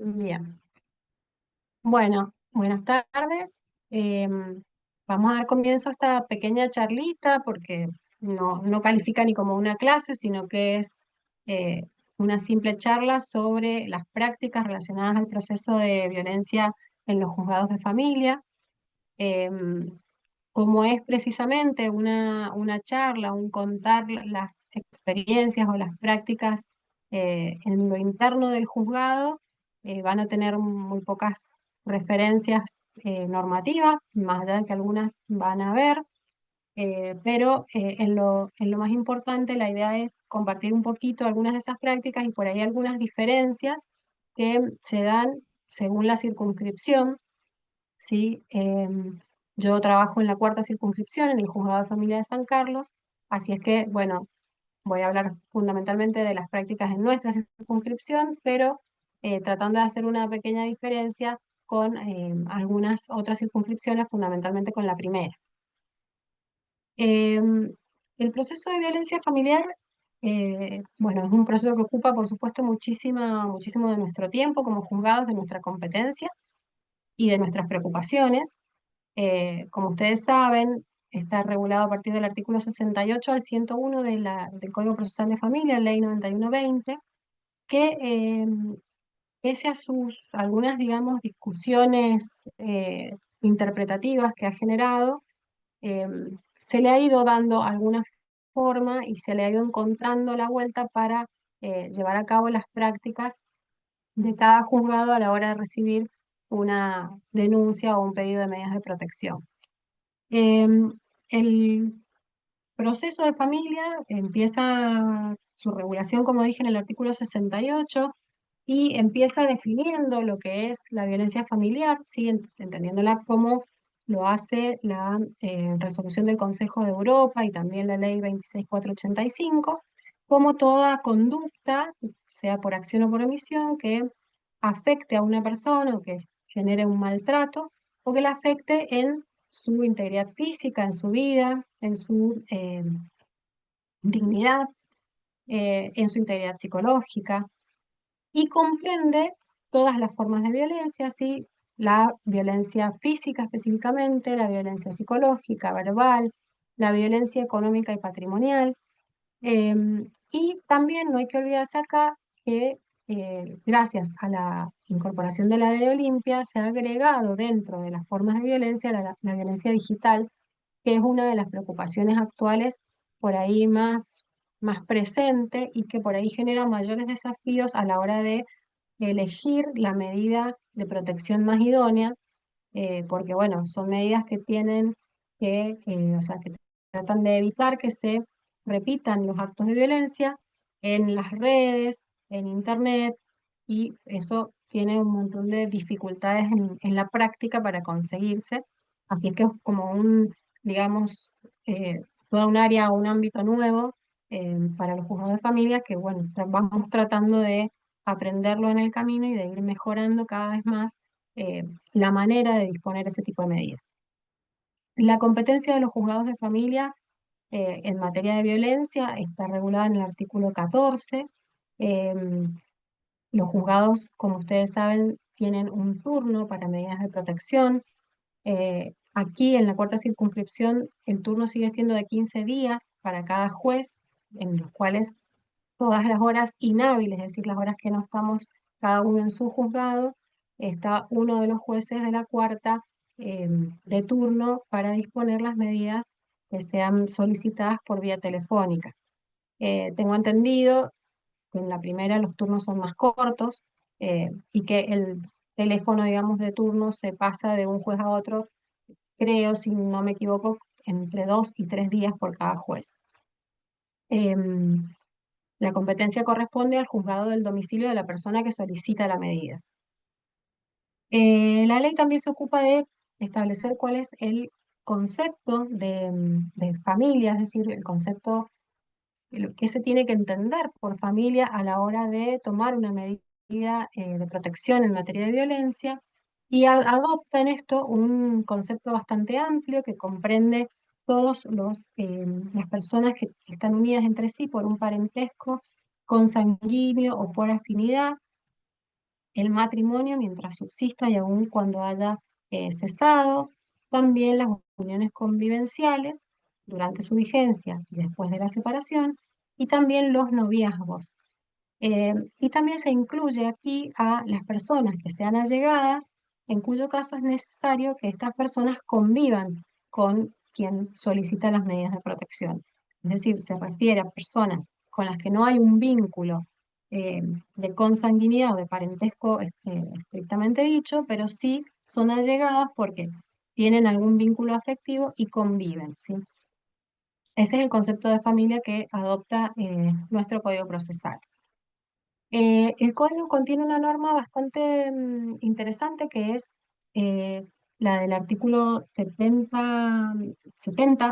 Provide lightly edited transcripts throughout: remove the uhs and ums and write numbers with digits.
Bien, bueno, buenas tardes. Vamos a dar comienzo a esta pequeña charlita porque no califica ni como una clase, sino que es eh, una simple charla sobre las prácticas relacionadas al proceso de violencia en los juzgados de familia. Em, Como es precisamente una charla, un contar las experiencias o las prácticas en lo interno del juzgado, van a tener muy pocas referencias normativas, más allá de que algunas van a haber, pero en lo más importante la idea es compartir un poquito algunas de esas prácticas y por ahí algunas diferencias que se dan según la circunscripción. ¿Sí? Yo trabajo en la cuarta circunscripción, en el Juzgado de Familia de San Carlos, así es que, bueno, voy a hablar fundamentalmente de las prácticas en nuestra circunscripción, pero tratando de hacer una pequeña diferencia con algunas otras circunscripciones, fundamentalmente con la primera. Em, el proceso de violencia familiar, bueno, es un proceso que ocupa, por supuesto, muchísimo de nuestro tiempo como juzgados, de nuestra competencia y de nuestras preocupaciones. Como ustedes saben, está regulado a partir del artículo 68 al 101 del Código Procesal de Familia, Ley 9120, que pese a sus algunas, digamos, discusiones interpretativas que ha generado, eh, se le ha ido dando alguna forma y se le ha ido encontrando la vuelta para llevar a cabo las prácticas de cada juzgado a la hora de recibir una denuncia o un pedido de medidas de protección. Em, el proceso de familia empieza su regulación, como dije, en el artículo 68 y empieza definiendo lo que es la violencia familiar, ¿sí? Entendiéndola como lo hace la resolución del Consejo de Europa y también la ley 26485, como toda conducta, sea por acción o por omisión, que afecte a una persona o que genere un maltrato o que la afecte en su integridad física, en su vida, en su dignidad, en su integridad psicológica y comprende todas las formas de violencia, ¿sí? La violencia física específicamente, la violencia psicológica, verbal, la violencia económica y patrimonial. Y también no hay que olvidarse acá que gracias a la incorporación de la ley Olimpia se ha agregado dentro de las formas de violencia la violencia digital, que es una de las preocupaciones actuales por ahí más presente y que por ahí genera mayores desafíos a la hora de elegir la medida de protección más idónea, porque bueno, son medidas que tienen o sea, que tratan de evitar que se repitan los actos de violencia en las redes, en internet, y eso tiene un montón de dificultades en la práctica para conseguirse. Así es que es como digamos, toda un área o un ámbito nuevo para los juzgados de familia que, bueno, vamos tratando de aprenderlo en el camino y de ir mejorando cada vez más eh, la manera de disponer ese tipo de medidas. La competencia de los juzgados de familia en materia de violencia está regulada en el artículo 14. Em, los juzgados, como ustedes saben, tienen un turno para medidas de protección. Aquí en la cuarta circunscripción el turno sigue siendo de 15 días para cada juez, en los cuales todas las horas inhábiles, es decir, las horas que no estamos cada uno en su juzgado, está uno de los jueces de la cuarta de turno para disponer las medidas que sean solicitadas por vía telefónica. Tengo entendido que en la primera los turnos son más cortos y que el teléfono, digamos, de turno se pasa de un juez a otro, creo, si no me equivoco, entre 2 y 3 días por cada juez. Em, la competencia corresponde al juzgado del domicilio de la persona que solicita la medida. La ley también se ocupa de establecer cuál es el concepto de familia, es decir, el concepto de lo que se tiene que entender por familia a la hora de tomar una medida de protección en materia de violencia y adopta en esto un concepto bastante amplio que comprende todos las personas que están unidas entre sí por un parentesco consanguíneo o por afinidad, el matrimonio mientras subsista y aun cuando haya cesado, también las uniones convivenciales durante su vigencia y después de la separación, y también los noviazgos. Y también se incluye aquí a las personas que sean allegadas, en cuyo caso es necesario que estas personas convivan con quien solicita las medidas de protección. Es decir, se refiere a personas con las que no hay un vínculo eh, de consanguinidad o de parentesco estrictamente dicho, pero sí son allegadas porque tienen algún vínculo afectivo y conviven, ¿sí? Ese es el concepto de familia que adopta nuestro Código Procesal. El código contiene una norma bastante interesante que es eh, la del artículo 70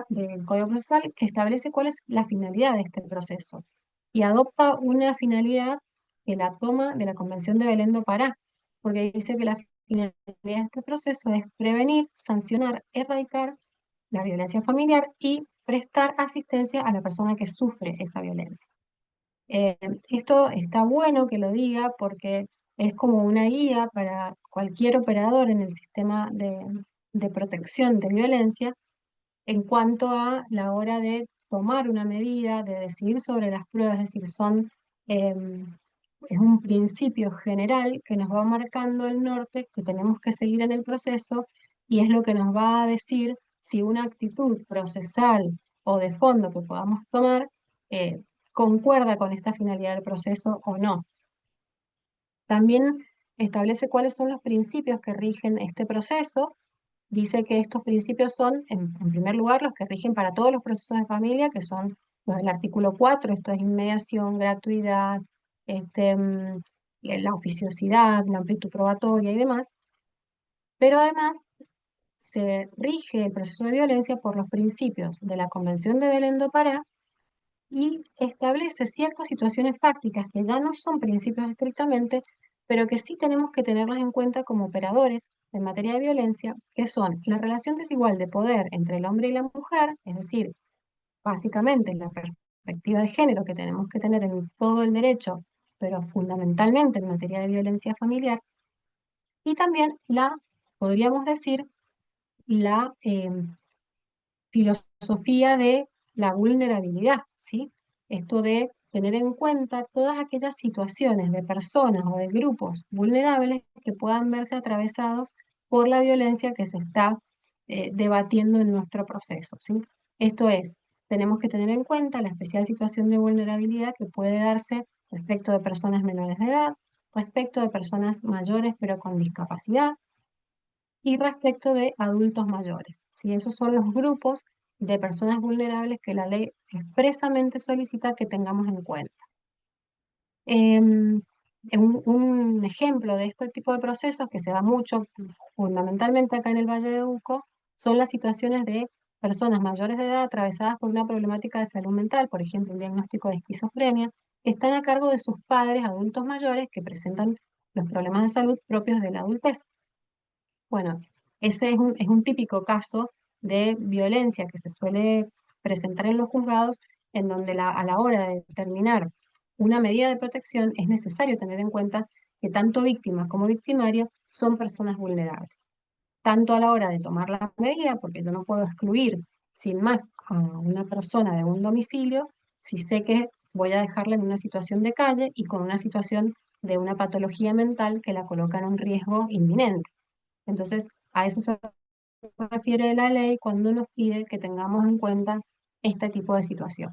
del Código Procesal, que establece cuál es la finalidad de este proceso y adopta una finalidad que la toma de la Convención de Belén do Pará, porque dice que la finalidad de este proceso es prevenir, sancionar, erradicar la violencia familiar y prestar asistencia a la persona que sufre esa violencia. Eh, Esto está bueno que lo diga porque es como una guía para cualquier operador en el sistema de protección de violencia en cuanto a la hora de tomar una medida, de decidir sobre las pruebas, es decir, es un principio general que nos va marcando el norte que tenemos que seguir en el proceso y es lo que nos va a decir si una actitud procesal o de fondo que podamos tomar eh, concuerda con esta finalidad del proceso o no. También establece cuáles son los principios que rigen este proceso. Dice que estos principios son, en primer lugar, los que rigen para todos los procesos de familia, que son los del artículo 4, esto es inmediación, gratuidad, la oficiosidad, la amplitud probatoria y demás, pero además se rige el proceso de violencia por los principios de la Convención de Belén do Pará y establece ciertas situaciones fácticas que ya no son principios estrictamente, pero que sí tenemos que tenerlas en cuenta como operadores en materia de violencia, que son la relación desigual de poder entre el hombre y la mujer, es decir, básicamente la perspectiva de género que tenemos que tener en todo el derecho, pero fundamentalmente en materia de violencia familiar, y también podríamos decir, la filosofía de la vulnerabilidad, ¿sí? Esto de tener en cuenta todas aquellas situaciones de personas o de grupos vulnerables que puedan verse atravesados por la violencia que se está debatiendo en nuestro proceso, ¿sí? Esto es, tenemos que tener en cuenta la especial situación de vulnerabilidad que puede darse respecto de personas menores de edad, respecto de personas mayores pero con discapacidad, y respecto de adultos mayores. Si esos son los grupos de personas vulnerables que la ley expresamente solicita que tengamos en cuenta. Un ejemplo de este tipo de procesos que se da mucho, fundamentalmente acá en el Valle de Uco, son las situaciones de personas mayores de edad atravesadas por una problemática de salud mental, por ejemplo, un diagnóstico de esquizofrenia, que están a cargo de sus padres adultos mayores que presentan los problemas de salud propios de la adultez. Bueno, ese es un típico caso de violencia que se suele presentar en los juzgados, en donde a la hora de determinar una medida de protección es necesario tener en cuenta que tanto víctima como victimario son personas vulnerables. Tanto a la hora de tomar la medida, porque yo no puedo excluir sin más a una persona de un domicilio si sé que voy a dejarla en una situación de calle y con una situación de una patología mental que la coloca en un riesgo inminente. Entonces, a eso se refiere la ley cuando nos pide que tengamos en cuenta este tipo de situación.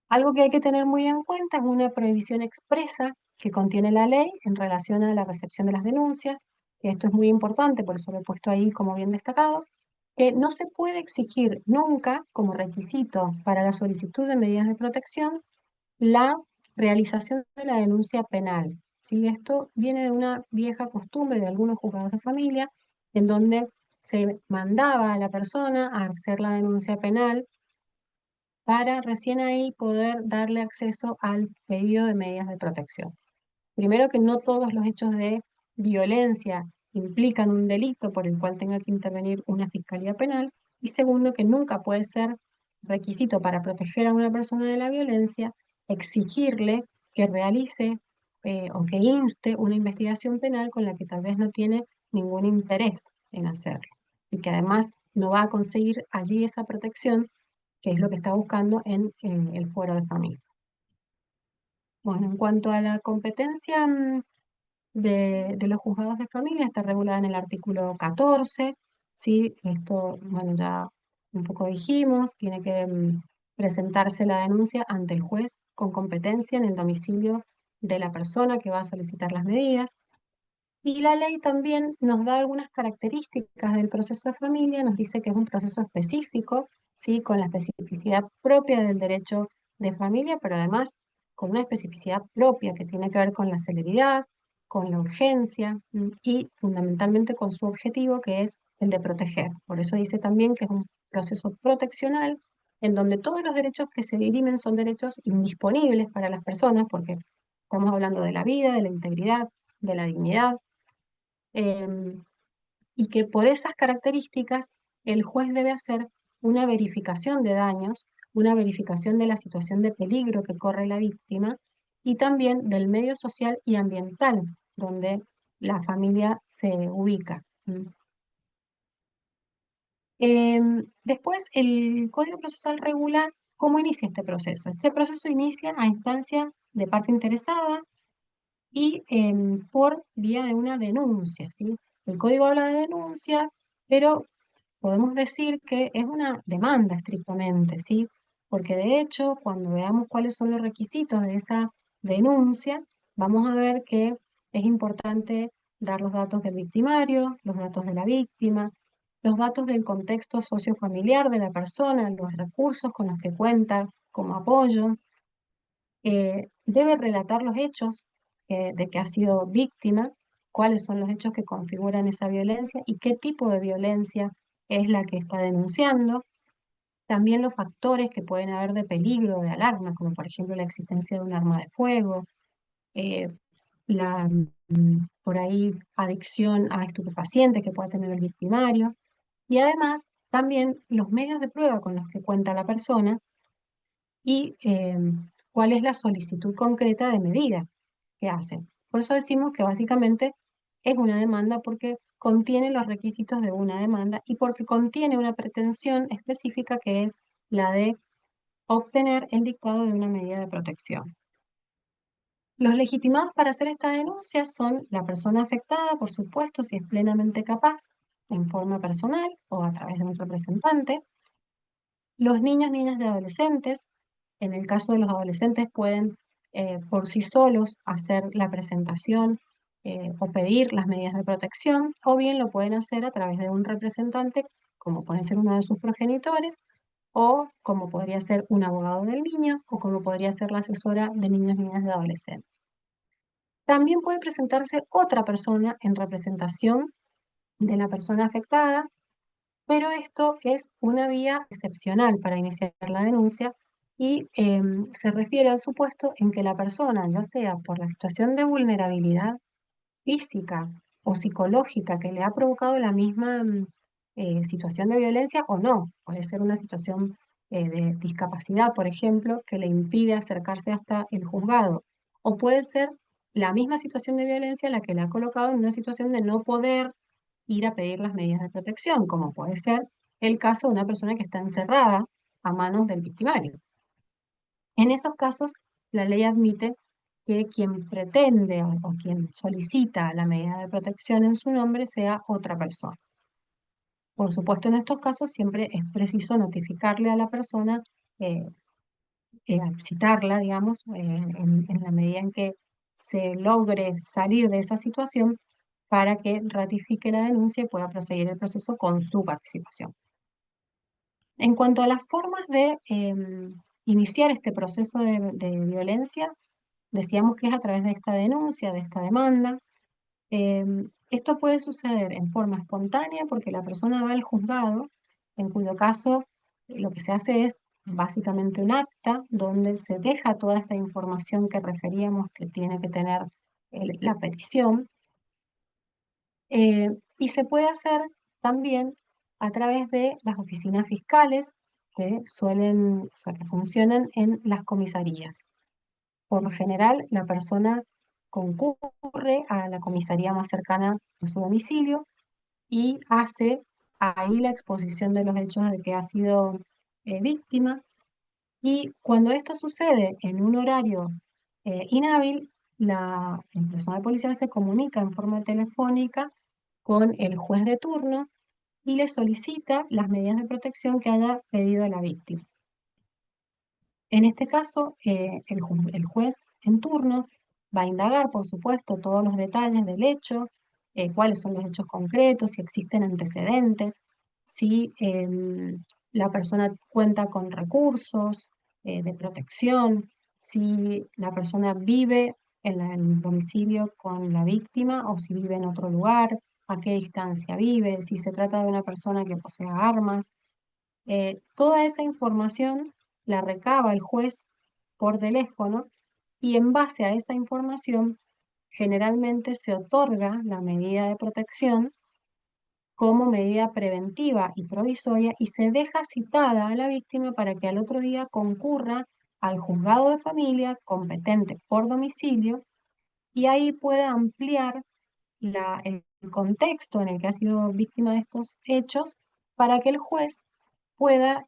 Algo que hay que tener muy en cuenta es una prohibición expresa que contiene la ley en relación a la recepción de las denuncias, que esto es muy importante, por eso lo he puesto ahí como bien destacado, que no se puede exigir nunca como requisito para la solicitud de medidas de protección la realización de la denuncia penal. ¿Sí? Esto viene de una vieja costumbre de algunos juzgados de familia, en donde se mandaba a la persona a hacer la denuncia penal para recién ahí poder darle acceso al pedido de medidas de protección. Primero que no todos los hechos de violencia implican un delito por el cual tenga que intervenir una fiscalía penal, y segundo que nunca puede ser requisito para proteger a una persona de la violencia exigirle que realice o que inste una investigación penal con la que tal vez no tiene ningún interés en hacerlo y que además no va a conseguir allí esa protección que es lo que está buscando en el fuero de familia. Bueno, en cuanto a la competencia de los juzgados de familia, está regulada en el artículo 14, ¿sí? Esto, bueno, ya un poco dijimos, tiene que presentarse la denuncia ante el juez con competencia en el domicilio de la persona que va a solicitar las medidas. Y la ley también nos da algunas características del proceso de familia, nos dice que es un proceso específico, ¿sí? Con la especificidad propia del derecho de familia, pero además con una especificidad propia que tiene que ver con la celeridad, con la urgencia y fundamentalmente con su objetivo, que es el de proteger. Por eso dice también que es un proceso proteccional en donde todos los derechos que se dirimen son derechos indisponibles para las personas, porque estamos hablando de la vida, de la integridad, de la dignidad, em, y que por esas características el juez debe hacer una verificación de daños, una verificación de la situación de peligro que corre la víctima y también del medio social y ambiental donde la familia se ubica. Después, el Código Procesal regula cómo inicia este proceso. Este proceso inicia a instancia de parte interesada y por vía de una denuncia, ¿sí? El código habla de denuncia, pero podemos decir que es una demanda estrictamente, ¿sí? Porque de hecho, cuando veamos cuáles son los requisitos de esa denuncia, vamos a ver que es importante dar los datos del victimario, los datos de la víctima, los datos del contexto sociofamiliar de la persona, los recursos con los que cuenta como apoyo, debe relatar los hechos de que ha sido víctima, cuáles son los hechos que configuran esa violencia y qué tipo de violencia es la que está denunciando. También los factores que pueden haber de peligro, de alarma, como por ejemplo la existencia de un arma de fuego, eh, la, por ahí adicción a estupefacientes que pueda tener el victimario. Y además también los medios de prueba con los que cuenta la persona y cuál es la solicitud concreta de medida que hacen. Por eso decimos que básicamente es una demanda porque contiene los requisitos de una demanda y porque contiene una pretensión específica que es la de obtener el dictado de una medida de protección. Los legitimados para hacer esta denuncia son la persona afectada, por supuesto, si es plenamente capaz, en forma personal o a través de un representante, los niños, niñas y adolescentes. En el caso de los adolescentes pueden por sí solos hacer la presentación o pedir las medidas de protección, o bien lo pueden hacer a través de un representante, como puede ser uno de sus progenitores, o como podría ser un abogado del niño, o como podría ser la asesora de niños, niñas y adolescentes. También puede presentarse otra persona en representación de la persona afectada, pero esto es una vía excepcional para iniciar la denuncia y se refiere al supuesto en que la persona, ya sea por la situación de vulnerabilidad física o psicológica que le ha provocado la misma situación de violencia o no, puede ser una situación de discapacidad, por ejemplo, que le impide acercarse hasta el juzgado, o puede ser la misma situación de violencia la que le ha colocado en una situación de no poder ir a pedir las medidas de protección, como puede ser el caso de una persona que está encerrada a manos del victimario. En esos casos, la ley admite que quien pretende o quien solicita la medida de protección en su nombre sea otra persona. Por supuesto, en estos casos siempre es preciso notificarle a la persona, eh, citarla, digamos, en la medida en que se logre salir de esa situación para que ratifique la denuncia y pueda proseguir el proceso con su participación. En cuanto a las formas de iniciar este proceso de violencia, decíamos que es a través de esta denuncia, de esta demanda. Esto puede suceder en forma espontánea porque la persona va al juzgado, en cuyo caso lo que se hace es básicamente un acta donde se deja toda esta información que referíamos que tiene que tener la petición, y se puede hacer también a través de las oficinas fiscales que suelen, o sea, que funcionan en las comisarías. Por lo general, la persona concurre a la comisaría más cercana a su domicilio y hace ahí la exposición de los hechos de que ha sido víctima. Y cuando esto sucede en un horario inhábil, el personal policial se comunica en forma telefónica con el juez de turno y le solicita las medidas de protección que haya pedido la víctima. En este caso, el juez en turno va a indagar, por supuesto, todos los detalles del hecho, cuáles son los hechos concretos, si existen antecedentes, si la persona cuenta con recursos de protección, si la persona vive en el domicilio con la víctima o si vive en otro lugar, a qué distancia vive, si se trata de una persona que posea armas. Toda esa información la recaba el juez por teléfono y en base a esa información generalmente se otorga la medida de protección como medida preventiva y provisoria y se deja citada a la víctima para que al otro día concurra al juzgado de familia competente por domicilio y ahí pueda ampliar el contexto en el que ha sido víctima de estos hechos para que el juez pueda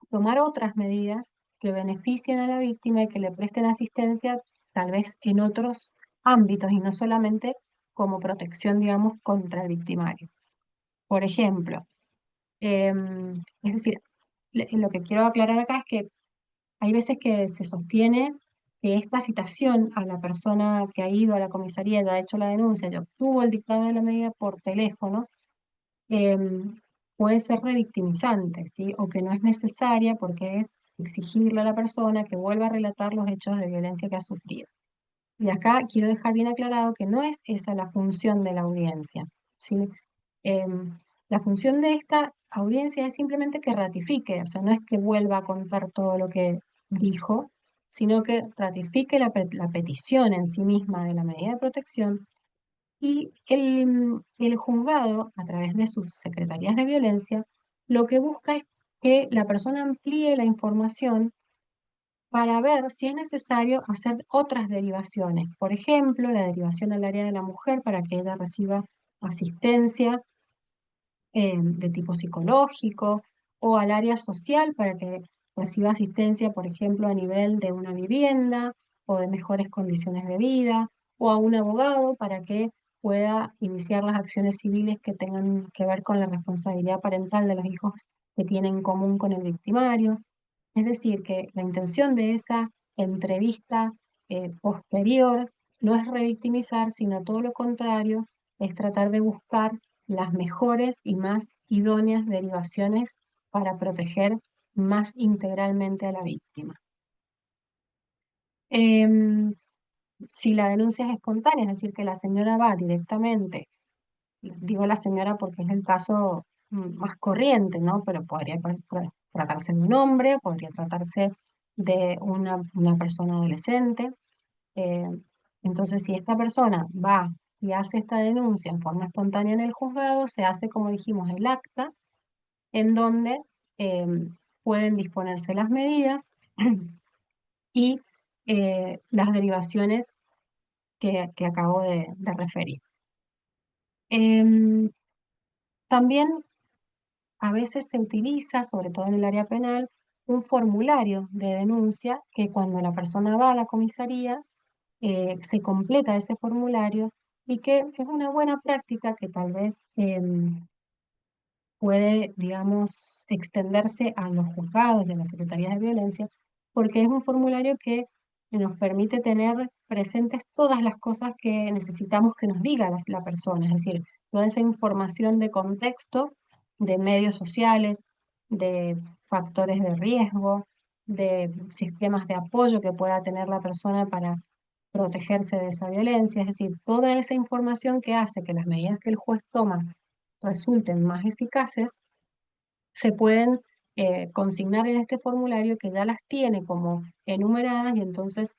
tomar otras medidas que beneficien a la víctima y que le presten asistencia tal vez en otros ámbitos y no solamente como protección, digamos, contra el victimario. Por ejemplo, es decir, lo que quiero aclarar acá es que hay veces que se sostiene que esta citación a la persona que ha ido a la comisaría y ha hecho la denuncia y obtuvo el dictado de la medida por teléfono, puede ser revictimizante, ¿sí? O que no es necesaria porque es exigirle a la persona que vuelva a relatar los hechos de violencia que ha sufrido. Y acá quiero dejar bien aclarado que no es esa la función de la audiencia, ¿sí? Em, la función de esta audiencia es simplemente que ratifique, o sea, no es que vuelva a contar todo lo que dijo, sino que ratifique la petición en sí misma de la medida de protección y el juzgado, a través de sus secretarías de violencia, lo que busca es que la persona amplíe la información para ver si es necesario hacer otras derivaciones. Por ejemplo, la derivación al área de la mujer para que ella reciba asistencia de tipo psicológico o al área social para que reciba asistencia, por ejemplo, a nivel de una vivienda o de mejores condiciones de vida, o a un abogado para que pueda iniciar las acciones civiles que tengan que ver con la responsabilidad parental de los hijos que tiene en común con el victimario. Es decir, que la intención de esa entrevista posterior no es revictimizar, sino todo lo contrario, es tratar de buscar las mejores y más idóneas derivaciones para proteger más integralmente a la víctima. Em, si la denuncia es espontánea, es decir, que la señora va directamente, digo la señora porque es el caso más corriente, ¿no? Pero podría tratarse de un hombre, podría tratarse de una persona adolescente. eh, entonces, si esta persona va y hace esta denuncia en forma espontánea en el juzgado, se hace, como dijimos, el acta en donde pueden disponerse las medidas y las derivaciones que acabo de referir. Em, También a veces se utiliza, sobre todo en el área penal, un formulario de denuncia que cuando la persona va a la comisaría se completa ese formulario y que es una buena práctica que tal vez puede, digamos, extenderse a los juzgados y a las secretarías de violencia, porque es un formulario que nos permite tener presentes todas las cosas que necesitamos que nos diga la persona, es decir, toda esa información de contexto, de medios sociales, de factores de riesgo, de sistemas de apoyo que pueda tener la persona para protegerse de esa violencia, es decir, toda esa información que hace que las medidas que el juez toma resulten más eficaces, se pueden consignar en este formulario que ya las tiene como enumeradas y entonces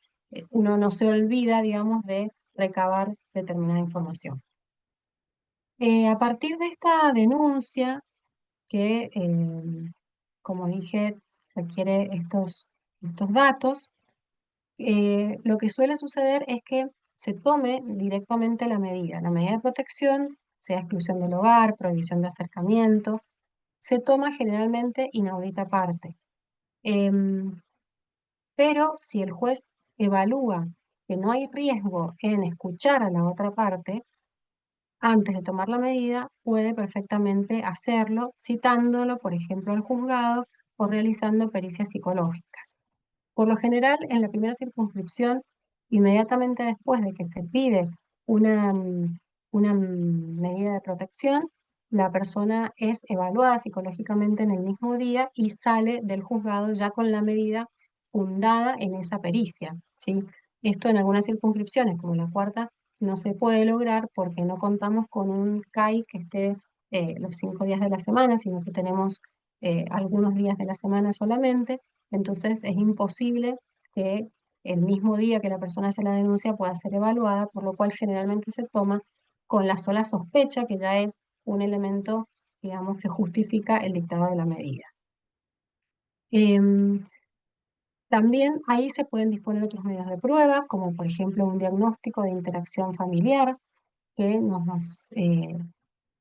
uno no se olvida, digamos, de recabar determinada información. A partir de esta denuncia que, como dije, requiere estos datos, Lo que suele suceder es que se tome directamente la medida de protección, sea exclusión del hogar, prohibición de acercamiento, se toma generalmente inaudita parte. Em, pero si el juez evalúa que no hay riesgo en escuchar a la otra parte, antes de tomar la medida, puede perfectamente hacerlo, citándolo, por ejemplo, al juzgado o realizando pericias psicológicas. Por lo general, en la primera circunscripción, inmediatamente después de que se pide una, medida de protección, la persona es evaluada psicológicamente en el mismo día y sale del juzgado ya con la medida fundada en esa pericia, ¿sí? Esto en algunas circunscripciones, como la cuarta, no se puede lograr porque no contamos con un CAI que esté los 5 días de la semana, sino que tenemos algunos días de la semana solamente. Entonces es imposible que el mismo día que la persona hace la denuncia pueda ser evaluada, por lo cual generalmente se toma con la sola sospecha, que ya es un elemento, digamos, que justifica el dictado de la medida. Em, También ahí se pueden disponer otros medios de prueba, como por ejemplo un diagnóstico de interacción familiar que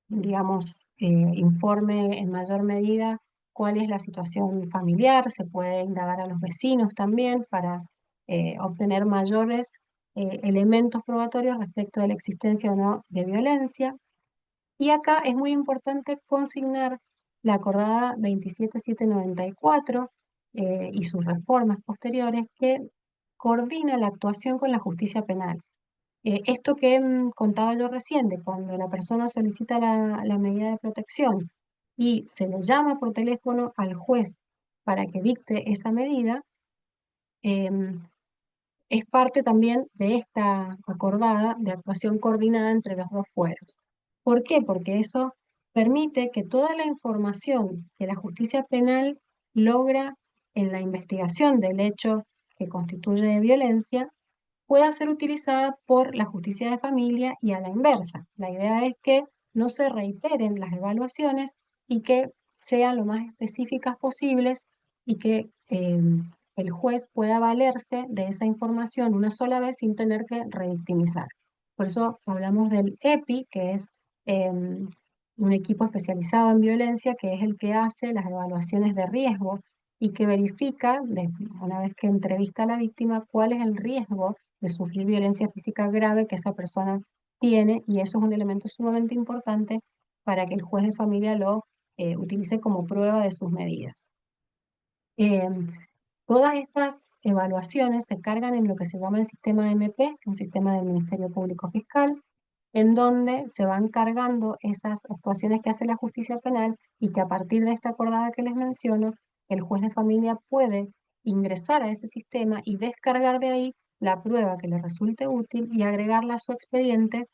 digamos, informe en mayor medida cuál es la situación familiar. Se puede indagar a los vecinos también para obtener mayores elementos probatorios respecto de la existencia o no de violencia. Y acá es muy importante consignar la acordada 27794 y sus reformas posteriores que coordina la actuación con la justicia penal. Esto que contaba yo recién, de cuando la persona solicita la medida de protección y se le llama por teléfono al juez para que dicte esa medida, em, es parte también de esta acordada de actuación coordinada entre los dos fueros. ¿Por qué? Porque eso permite que toda la información que la justicia penal logra en la investigación del hecho que constituye violencia pueda ser utilizada por la justicia de familia y a la inversa. La idea es que no se reiteren las evaluaciones y que sean lo más específicas posibles y que el juez pueda valerse de esa información una sola vez sin tener que revictimizar. Por eso hablamos del EPI, que es un equipo especializado en violencia, que es el que hace las evaluaciones de riesgo y que verifica, una vez que entrevista a la víctima, cuál es el riesgo de sufrir violencia física grave que esa persona tiene, y eso es un elemento sumamente importante para que el juez de familia lo utilice como prueba de sus medidas. Eh, Todas estas evaluaciones se cargan en lo que se llama el sistema MP, un sistema del Ministerio Público Fiscal, en donde se van cargando esas actuaciones que hace la justicia penal y que a partir de esta acordada que les menciono, el juez de familia puede ingresar a ese sistema y descargar de ahí la prueba que le resulte útil y agregarla a su expediente,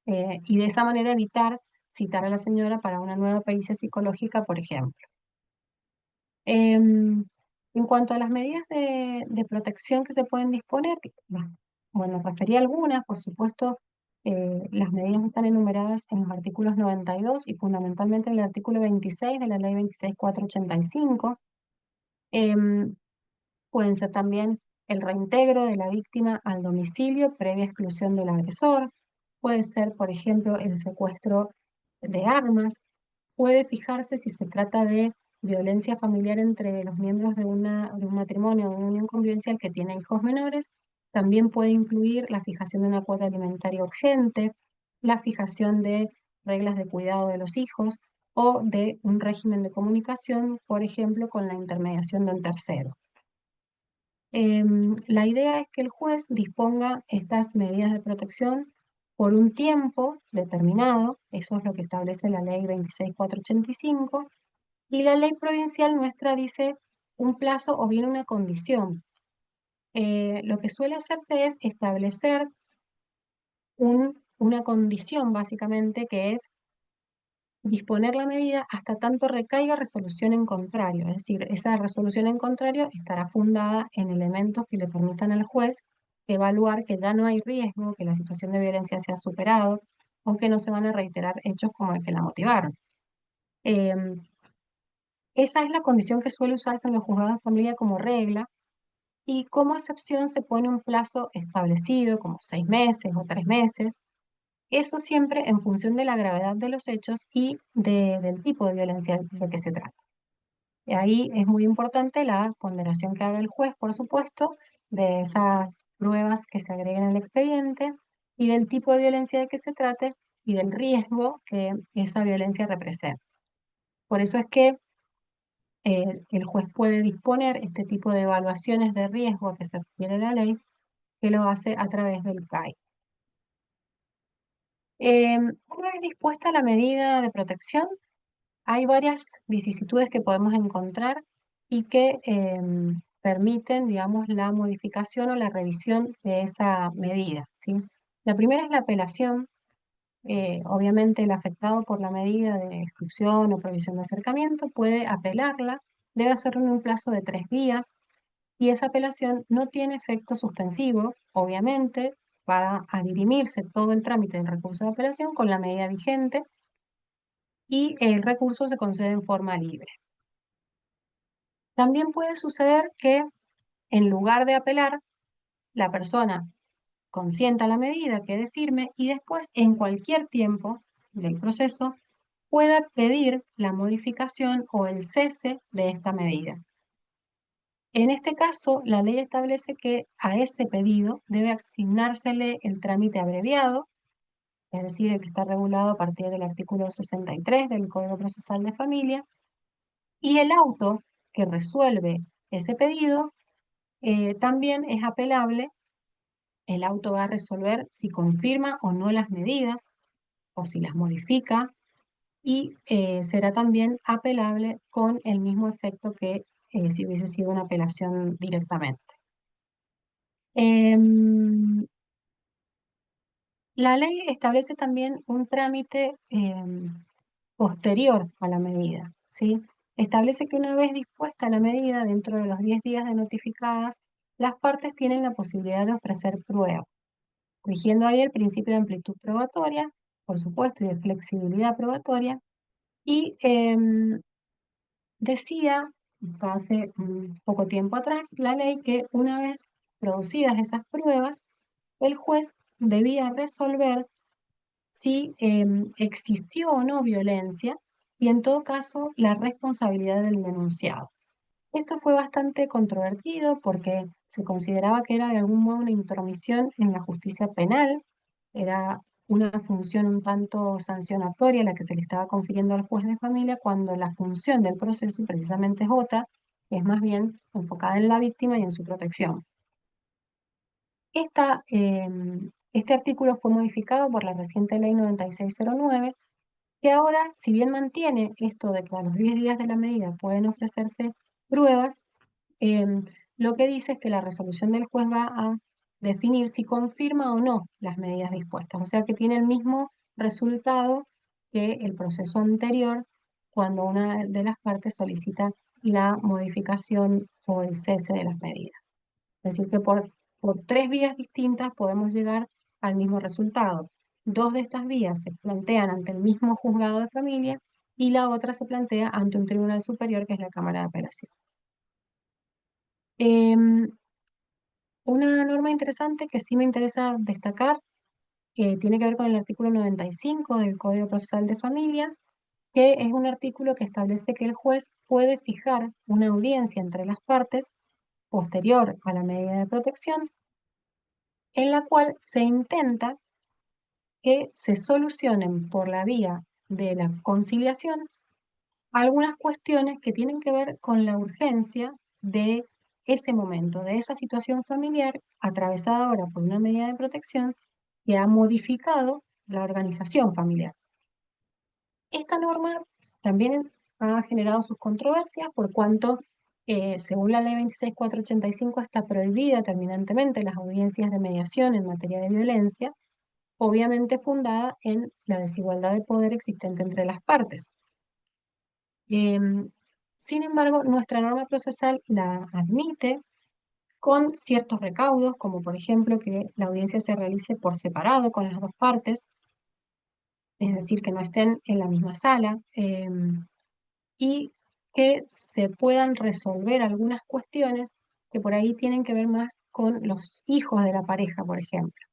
y de esa manera evitar citar a la señora para una nueva pericia psicológica, por ejemplo. Em, en cuanto a las medidas de protección que se pueden disponer, bueno, referí a algunas, por supuesto, las medidas están enumeradas en los artículos 92 y fundamentalmente en el artículo 26 de la ley 26.485. Em, Pueden ser también el reintegro de la víctima al domicilio previa exclusión del agresor. Puede ser, por ejemplo, el secuestro de armas. Puede fijarse si se trata de violencia familiar entre los miembros de un matrimonio o de una unión convivencial que tiene hijos menores. También puede incluir la fijación de una cuota alimentaria urgente, la fijación de reglas de cuidado de los hijos o de un régimen de comunicación, por ejemplo, con la intermediación de un tercero. La idea es que el juez disponga estas medidas de protección por un tiempo determinado, eso es lo que establece la ley 26.485, y la ley provincial nuestra dice un plazo o bien una condición. Lo que suele hacerse es establecer una condición básicamente, que es disponer la medida hasta tanto recaiga resolución en contrario, es decir, esa resolución en contrario estará fundada en elementos que le permitan al juez evaluar que ya no hay riesgo, que la situación de violencia se ha superado o que no se van a reiterar hechos como el que la motivaron. Em, Esa es la condición que suele usarse en los juzgados de familia como regla, y como excepción se pone un plazo establecido, como 6 meses o 3 meses, eso siempre en función de la gravedad de los hechos y del tipo de violencia de que se trata. Y ahí es muy importante la ponderación que haga el juez, por supuesto, de esas pruebas que se agreguen al expediente y del tipo de violencia de que se trate y del riesgo que esa violencia representa. Por eso es que el juez puede disponer este tipo de evaluaciones de riesgo a que se refiere la ley, que lo hace a través del CAI. Una vez dispuesta la medida de protección, hay varias vicisitudes que podemos encontrar y que permiten, digamos, la modificación o la revisión de esa medida, ¿sí? La primera es la apelación. Obviamente el afectado por la medida de exclusión o prohibición de acercamiento puede apelarla, debe hacerlo en un plazo de 3 días y esa apelación no tiene efecto suspensivo, obviamente, va a dirimirse todo el trámite del recurso de apelación con la medida vigente y el recurso se concede en forma libre. También puede suceder que en lugar de apelar, la persona consienta la medida, quede firme y después, en cualquier tiempo del proceso, pueda pedir la modificación o el cese de esta medida. En este caso, la ley establece que a ese pedido debe asignársele el trámite abreviado, es decir, el que está regulado a partir del artículo 63 del Código Procesal de Familia, y el auto que resuelve ese pedido también es apelable. El auto va a resolver si confirma o no las medidas o si las modifica y será también apelable con el mismo efecto que si hubiese sido una apelación directamente. Em, la ley establece también un trámite posterior a la medida, ¿sí? Establece que una vez dispuesta la medida, dentro de los 10 días de notificadas, las partes tienen la posibilidad de ofrecer pruebas, rigiendo ahí el principio de amplitud probatoria, por supuesto, y de flexibilidad probatoria, y decía, hace un poco tiempo atrás, la ley que una vez producidas esas pruebas, el juez debía resolver si existió o no violencia y en todo caso la responsabilidad del denunciado. Esto fue bastante controvertido porque se consideraba que era de algún modo una intromisión en la justicia penal, era una función un tanto sancionatoria la que se le estaba confiriendo al juez de familia cuando la función del proceso precisamente es otra, que es más bien enfocada en la víctima y en su protección. Este artículo fue modificado por la reciente ley 9609, que ahora, si bien mantiene esto de que a los 10 días de la medida pueden ofrecerse pruebas, em, lo que dice es que la resolución del juez va a definir si confirma o no las medidas dispuestas, o sea que tiene el mismo resultado que el proceso anterior cuando una de las partes solicita la modificación o el cese de las medidas. Es decir, que por 3 vías distintas podemos llegar al mismo resultado. 2 de estas vías se plantean ante el mismo juzgado de familia y la otra se plantea ante un tribunal superior que es la Cámara de Apelación. Em, una norma interesante que sí me interesa destacar tiene que ver con el artículo 95 del Código Procesal de Familia, que es un artículo que establece que el juez puede fijar una audiencia entre las partes posterior a la medida de protección, en la cual se intenta que se solucionen por la vía de la conciliación algunas cuestiones que tienen que ver con la urgencia de ese momento, de esa situación familiar atravesada ahora por una medida de protección que ha modificado la organización familiar. Esta norma también ha generado sus controversias por cuanto, según la ley 26485, está prohibida terminantemente las audiencias de mediación en materia de violencia, obviamente fundada en la desigualdad de poder existente entre las partes. Em, Sin embargo, nuestra norma procesal la admite con ciertos recaudos, como por ejemplo que la audiencia se realice por separado con las dos partes, es decir, que no estén en la misma sala, y que se puedan resolver algunas cuestiones que por ahí tienen que ver más con los hijos de la pareja, por ejemplo.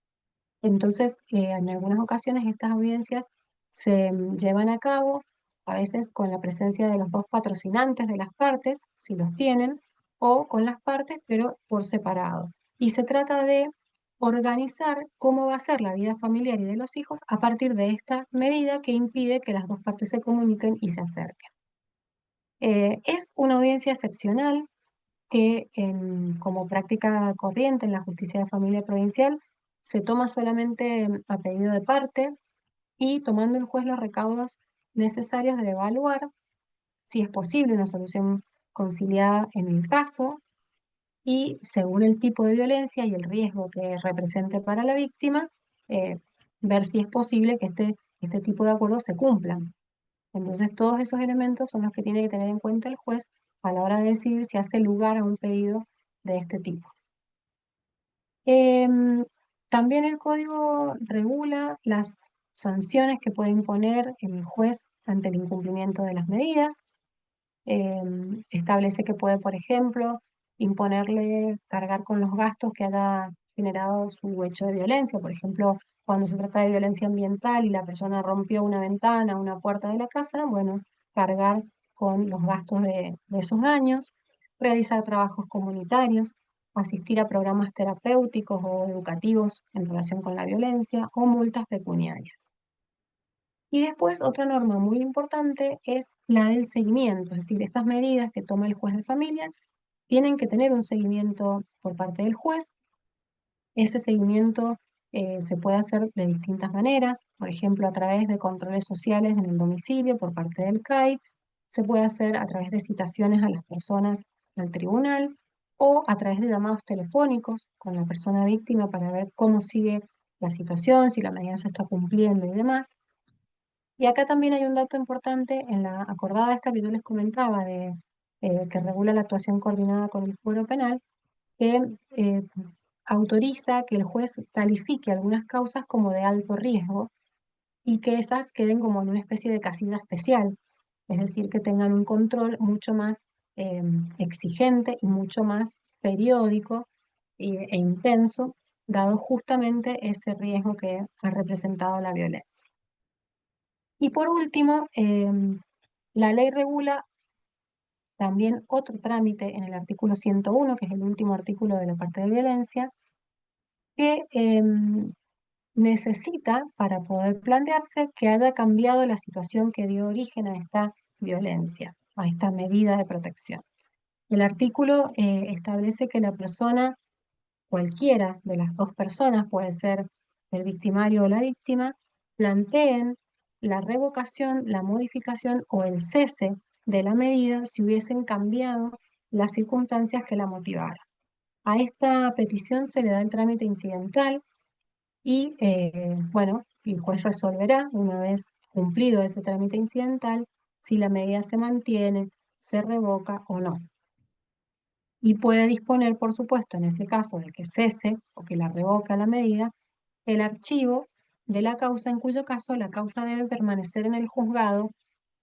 Entonces, en algunas ocasiones estas audiencias se llevan a cabo, a veces con la presencia de los dos patrocinantes de las partes, si los tienen, o con las partes, pero por separado. Y se trata de organizar cómo va a ser la vida familiar y de los hijos a partir de esta medida que impide que las dos partes se comuniquen y se acerquen. Es una audiencia excepcional que como práctica corriente en la justicia de familia provincial se toma solamente a pedido de parte y tomando el juez los recaudos necesarios de evaluar si es posible una solución conciliada en el caso y según el tipo de violencia y el riesgo que represente para la víctima, eh, ver si es posible que este tipo de acuerdos se cumplan. Entonces, todos esos elementos son los que tiene que tener en cuenta el juez a la hora de decidir si hace lugar a un pedido de este tipo. Em, También el código regula las sanciones que puede imponer el juez ante el incumplimiento de las medidas. Establece que puede, por ejemplo, imponerle cargar con los gastos que haya generado su hecho de violencia. Por ejemplo, cuando se trata de violencia ambiental y la persona rompió una ventana, una puerta de la casa, bueno, cargar con los gastos de esos daños, realizar trabajos comunitarios, asistir a programas terapéuticos o educativos en relación con la violencia o multas pecuniarias. Y después otra norma muy importante es la del seguimiento, es decir, estas medidas que toma el juez de familia tienen que tener un seguimiento por parte del juez. Ese seguimiento se puede hacer de distintas maneras, por ejemplo, a través de controles sociales en el domicilio por parte del CAI, se puede hacer a través de citaciones a las personas al tribunal o a través de llamados telefónicos con la persona víctima para ver cómo sigue la situación, si la medida se está cumpliendo y demás. Y acá también hay un dato importante en la acordada esta que yo les comentaba, que regula la actuación coordinada con el Fuero Penal, que autoriza que el juez califique algunas causas como de alto riesgo y que esas queden como en una especie de casilla especial, es decir, que tengan un control mucho más exigente y mucho más periódico e intenso, dado justamente ese riesgo que ha representado la violencia. Y por último, la ley regula también otro trámite en el artículo 101, que es el último artículo de la parte de violencia, que necesita para poder plantearse que haya cambiado la situación que dio origen a esta violencia, a esta medida de protección. El artículo establece que la persona, cualquiera de las dos personas, puede ser el victimario o la víctima, planteen la revocación, la modificación o el cese de la medida si hubiesen cambiado las circunstancias que la motivaran. A esta petición se le da el trámite incidental y, bueno, el juez resolverá, una vez cumplido ese trámite incidental, si la medida se mantiene, se revoca o no. Y puede disponer, por supuesto, en ese caso de que cese o que la revoca la medida, el archivo de la causa, en cuyo caso la causa debe permanecer en el juzgado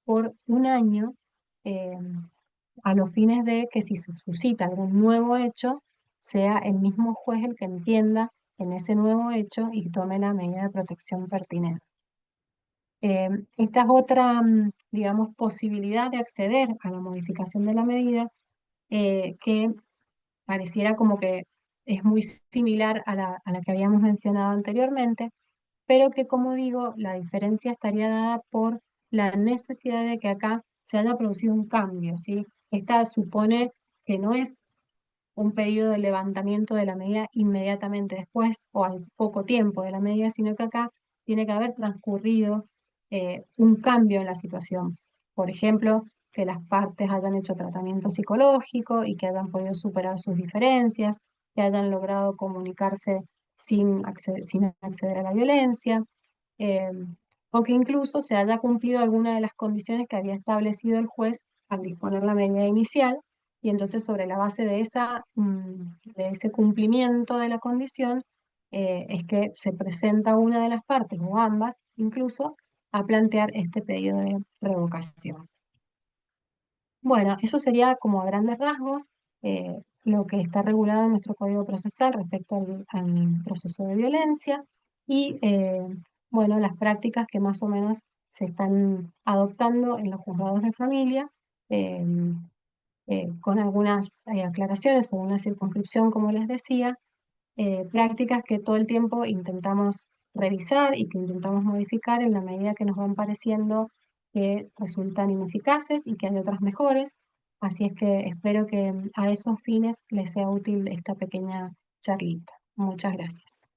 por un año, eh, a los fines de que si se suscita algún nuevo hecho, sea el mismo juez el que entienda en ese nuevo hecho y tome la medida de protección pertinente. Esta es otra, digamos, posibilidad de acceder a la modificación de la medida que pareciera como que es muy similar a la que habíamos mencionado anteriormente, pero que, como digo, la diferencia estaría dada por la necesidad de que acá se haya producido un cambio, ¿sí? Esta supone que no es un pedido de levantamiento de la medida inmediatamente después o al poco tiempo de la medida, sino que acá tiene que haber transcurrido un cambio en la situación. Por ejemplo, que las partes hayan hecho tratamiento psicológico y que hayan podido superar sus diferencias, que hayan logrado comunicarse sin acceder a la violencia, eh, o que incluso se haya cumplido alguna de las condiciones que había establecido el juez al disponer la medida inicial, y entonces sobre la base de de ese cumplimiento de la condición, es que se presenta una de las partes o ambas incluso a plantear este pedido de revocación. Bueno, eso sería como a grandes rasgos lo que está regulado en nuestro Código Procesal respecto al proceso de violencia y, bueno, las prácticas que más o menos se están adoptando en los juzgados de familia, con algunas aclaraciones o una circunscripción, como les decía, prácticas que todo el tiempo intentamos revisar y que intentamos modificar en la medida que nos van pareciendo que resultan ineficaces y que hay otras mejores. Así es que espero que a esos fines les sea útil esta pequeña charlita. Muchas gracias.